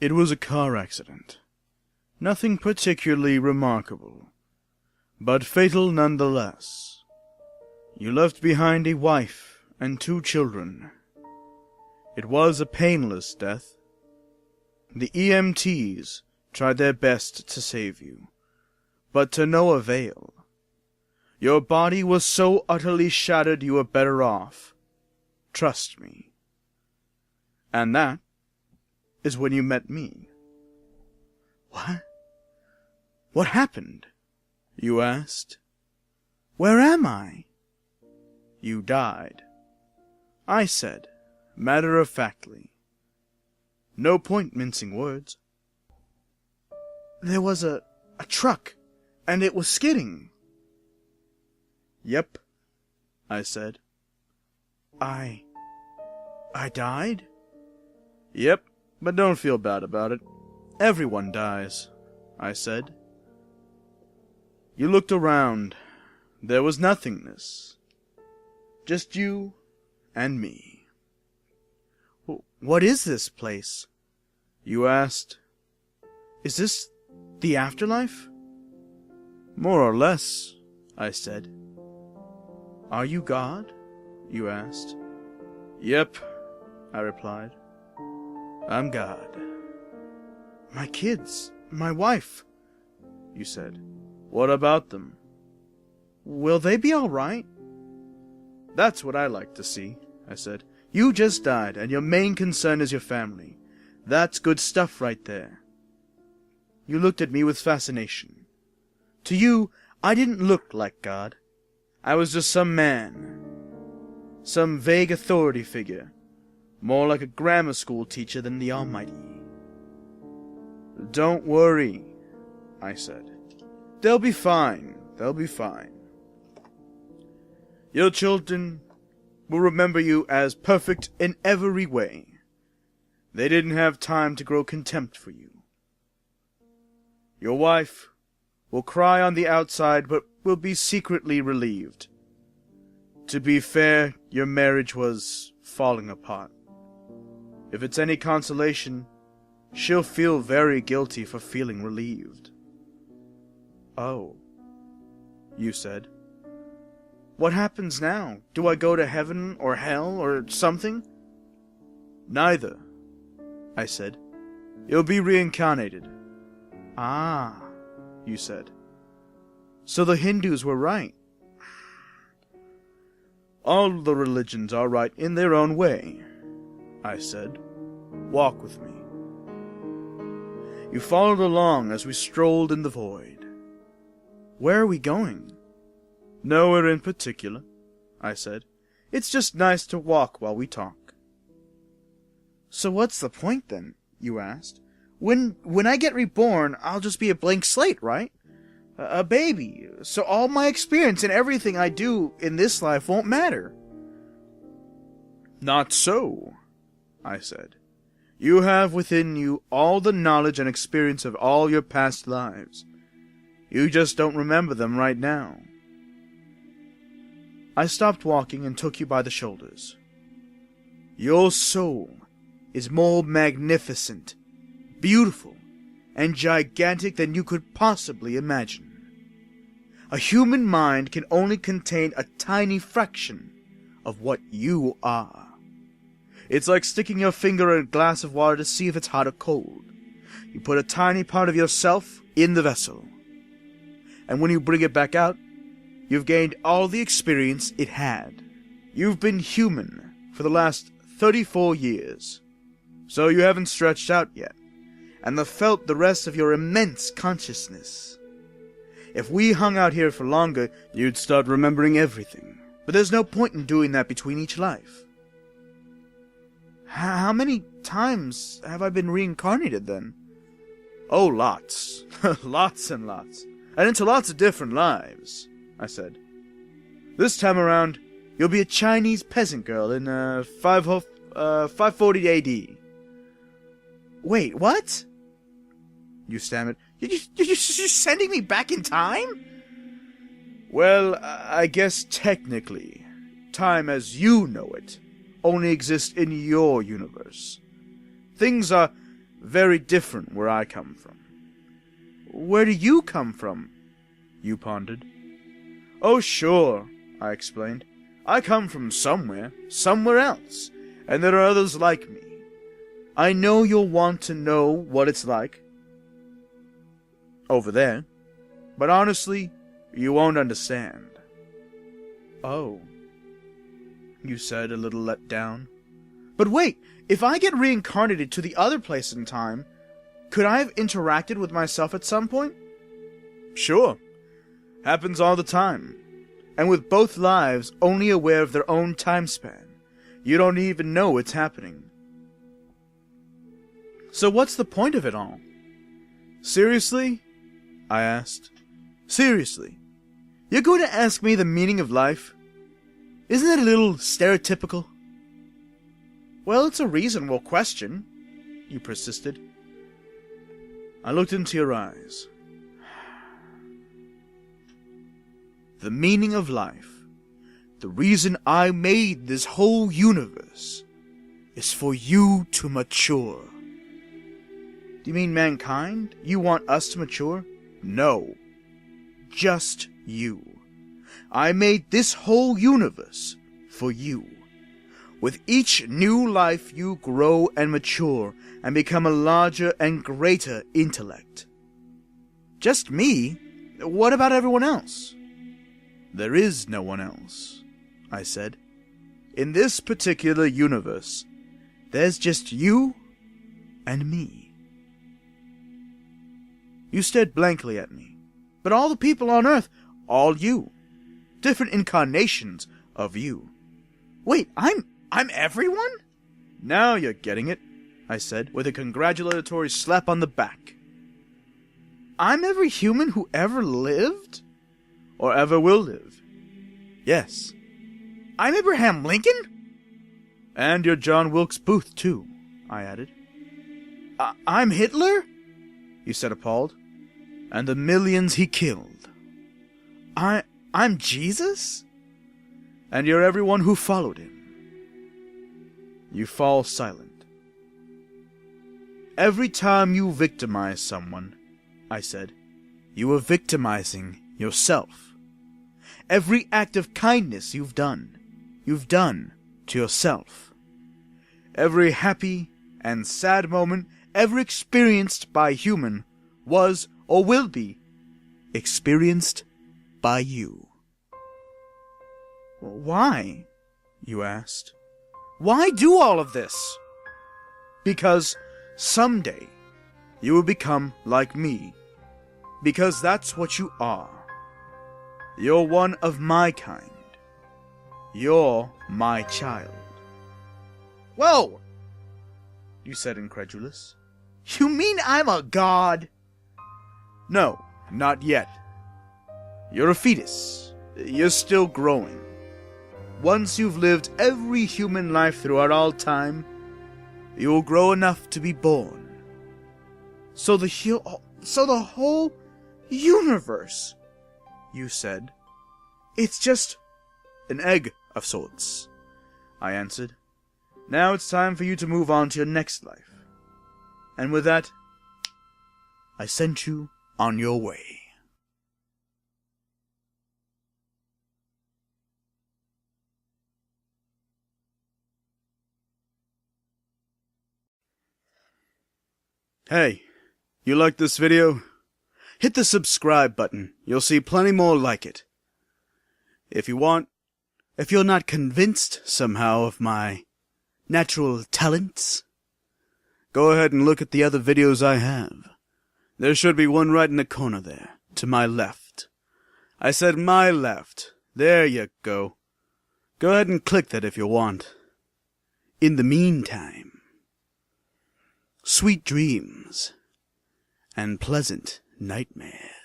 It was a car accident. Nothing particularly remarkable, but fatal nonetheless. You left behind a wife and 2 children. It was a painless death. The EMTs tried their best to save you, but to no avail. Your body was so utterly shattered you were better off. Trust me. And that is when you met me. What? What happened? You asked. Where am I? You died, I said, matter-of-factly. No point mincing words. There was a truck, and it was skidding. Yep, I said. I died? Yep, but don't feel bad about it. Everyone dies, I said. You looked around. There was nothingness. Just you and me. What is this place? You asked. Is this the afterlife? More or less, I said. Are you God? You asked. Yep, I replied. I'm God. My kids, my wife, you said. What about them? Will they be all right? That's what I like to see, I said. You just died, and your main concern is your family. That's good stuff right there. You looked at me with fascination. To you, I didn't look like God. I was just some man. Some vague authority figure. More like a grammar school teacher than the Almighty. Don't worry, I said. They'll be fine. They'll be fine. Your children will remember you as perfect in every way. They didn't have time to grow contempt for you. Your wife will cry on the outside, but will be secretly relieved. To be fair, your marriage was falling apart. If it's any consolation, she'll feel very guilty for feeling relieved. Oh, you said. What happens now? Do I go to heaven or hell or something? Neither, I said. You'll be reincarnated. Ah, you said. So the Hindus were right. All the religions are right in their own way, I said. Walk with me. You followed along as we strolled in the void. Where are we going? Nowhere in particular, I said. It's just nice to walk while we talk. So what's the point then? You asked. When I get reborn, I'll just be a blank slate, right? A baby. So all my experience and everything I do in this life won't matter. Not so, I said. You have within you all the knowledge and experience of all your past lives. You just don't remember them right now. I stopped walking and took you by the shoulders. Your soul is more magnificent, beautiful, and gigantic than you could possibly imagine. A human mind can only contain a tiny fraction of what you are. It's like sticking your finger in a glass of water to see if it's hot or cold. You put a tiny part of yourself in the vessel, and when you bring it back out, you've gained all the experience it had. You've been human for the last 34 years, so you haven't stretched out yet, and have felt the rest of your immense consciousness. If we hung out here for longer, you'd start remembering everything. But there's no point in doing that between each life. How many times have I been reincarnated then? Oh, lots. Lots and lots. And into lots of different lives, I said. This time around, you'll be a Chinese peasant girl in 540 AD. Wait, what? You stammered. You're sending me back in time? Well, I guess technically, time as you know it only exists in your universe. Things are Very different where I come from. Where do you come from? You pondered. Oh, sure, I explained. I come from somewhere else, and there are others like me. I know you'll want to know what it's like over there, but honestly, you won't understand. Oh, you said, a little let down. But wait, if I get reincarnated to the other place in time, could I have interacted with myself at some point? Sure. Happens all the time. And with both lives only aware of their own time span, you don't even know it's happening. So what's the point of it all? Seriously? I asked. Seriously? You're going to ask me the meaning of life? Isn't that a little stereotypical? Well, it's a reasonable question, you persisted. I looked into your eyes. The meaning of life, the reason I made this whole universe, is for you to mature. Do you mean mankind? You want us to mature? No. Just you. I made this whole universe for you. With each new life you grow and mature and become a larger and greater intellect. Just me? What about everyone else? There is no one else, I said. In this particular universe, there's just you and me. You stared blankly at me. But all the people on Earth, all you. Different incarnations of you. Wait, I'm everyone? Now you're getting it, I said, with a congratulatory slap on the back. I'm every human who ever lived? Or ever will live. Yes. I'm Abraham Lincoln? And you're John Wilkes Booth, too, I added. I'm Hitler? You said, appalled. And the millions he killed. I'm Jesus? And you're everyone who followed him. You fall silent. Every time you victimize someone, I said, you are victimizing yourself. Every act of kindness you've done to yourself. Every happy and sad moment ever experienced by a human was or will be experienced by you. Why? You asked. Why do all of this? Because someday you will become like me. Because that's what you are. You're one of my kind. You're my child. Whoa! You said, incredulous. You mean I'm a god? No, not yet. You're a fetus. You're still growing. Once you've lived every human life throughout all time, you'll grow enough to be born. So the whole universe, you said. It's just an egg of sorts, I answered. Now it's time for you to move on to your next life. And with that, I sent you on your way. Hey, you like this video? Hit the subscribe button. You'll see plenty more like it. If you're not convinced somehow of my natural talents, go ahead and look at the other videos I have. There should be one right in the corner there, to my left. I said my left. There you go. Go ahead and click that if you want. In the meantime, sweet dreams and pleasant nightmares.